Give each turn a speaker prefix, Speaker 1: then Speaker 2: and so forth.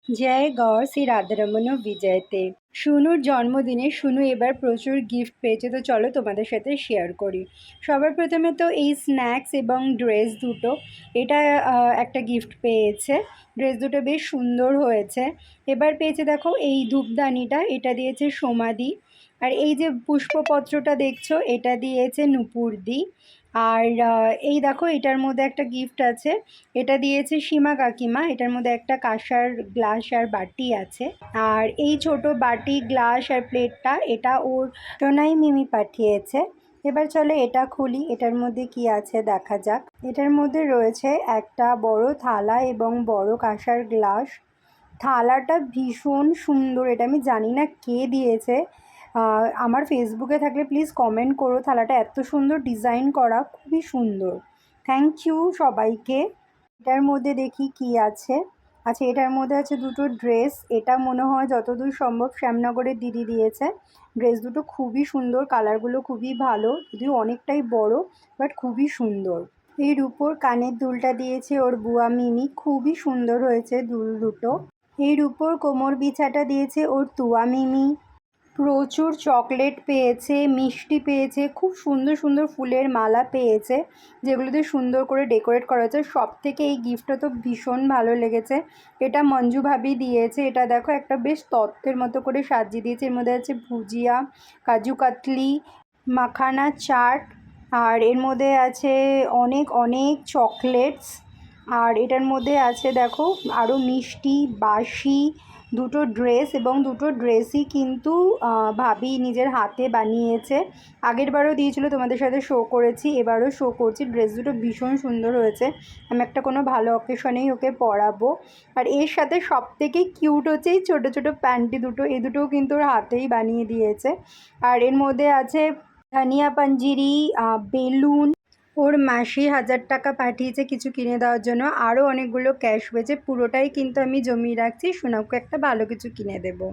Speaker 1: জয় গৌর শ্রী রাধারমণ বিজয়তে। শুনুর জন্মদিনে শুনু এবার প্রচুর গিফট পেয়েছে, তো চলো তোমাদের সাথে শেয়ার করি। সবার প্রথমে তো এই স্ন্যাক্স এবং ড্রেস দুটো, এটা একটা গিফট পেয়েছে। ড্রেস দুটো বেশ সুন্দর হয়েছে। এবার পেয়েছে দেখো এই ধূপদানিটা, এটা দিয়েছে সোমাদি। আর এই যে পুষ্পপত্রটা দেখছো, এটা দিয়েছে নুপুরদি। আর এই দেখো এটার মধ্যে একটা গিফট আছে, এটা দিয়েছে সীমা কাকিমা। এটার মধ্যে একটা কাঁসার গ্লাস আর বাটি আছে। আর এই ছোট বাটি, গ্লাস আর প্লেটটা এটা ওর সোনাই মিমি পাঠিয়েছে। এবার চলো এটা খুলি, এটার মধ্যে কি আছে দেখা যাক। এটার মধ্যে রয়েছে একটা বড় থালা এবং বড় কাঁসার গ্লাস। থালাটা ভীষণ সুন্দর, এটা আমি জানি না কে দিয়েছে। আমার ফেসবুকে থাকলে প্লিজ কমেন্ট করো, থালাটা এত সুন্দর ডিজাইন করা, খুবই সুন্দর। থ্যাংক ইউ সবাইকে। এটার মধ্যে দেখি কি আছে। আচ্ছা, এটার মধ্যে আছে দুটো ড্রেস। এটা মনে হয় যতদূর সম্ভব শ্যামনগরের দিদি দিয়েছে। ড্রেস দুটো খুবই সুন্দর, কালারগুলো খুবই ভালো, যদিও অনেকটাই বড়, বাট খুবই সুন্দর। এর উপর কানের দুলটা দিয়েছে ওর বুয়া মিমি, খুবই সুন্দর হয়েছে দুল দুটো। এর উপর কোমর বিছাটা দিয়েছে ওর তুয়া মিমি। প্রচুর চকলেট পেয়েছে, মিষ্টি পেয়েছে, খুব সুন্দর সুন্দর ফুলের মালা পেয়েছে, যেগুলোতে সুন্দর করে ডেকোরেট করা হয়েছে। সব থেকে এই গিফটটা তো ভীষণ ভালো লেগেছে। এটা মঞ্জু ভাবি দিয়েছে। এটা দেখো একটা বেশ তত্ত্বের মতো করে সাজিয়ে দিয়েছে। এর মধ্যে আছে ভুজিয়া, কাজু কাতলি, মাখানা চাট, আর এর মধ্যে আছে অনেক অনেক চকলেটস। আর এটার মধ্যে আছে দেখো আরও মিষ্টি, বাসি, দুটো ড্রেস, এবং দুটো ড্রেসই কিন্তু ভাবি নিজের হাতে বানিয়েছে। আগেরবারও দিয়েছিল, তোমাদের সাথে শো করেছি, এবারও শো করছি। ড্রেস দুটো ভীষণ সুন্দর হয়েছে। আমি একটা কোনো ভালো অকেশনেই ওকে পরাবো। আর এর সাথে সবথেকে কিউট হচ্ছে এই ছোটো ছোটো প্যান্টি দুটো, এই দুটোও কিন্তু ওর হাতেই বানিয়ে দিয়েছে। আর এর মধ্যে আছে ধনিয়া পাঞ্জিরি, বেলুন। ওর মাসি 1000 টাকা পাঠিয়েছে কিছু কিনে দেওয়ার জন্য, আরও অনেকগুলো ক্যাশ হয়েছে। পুরোটাই কিন্তু আমি জমিয়ে রাখছি, সোনাকে একটা ভালো কিছু কিনে দেবো।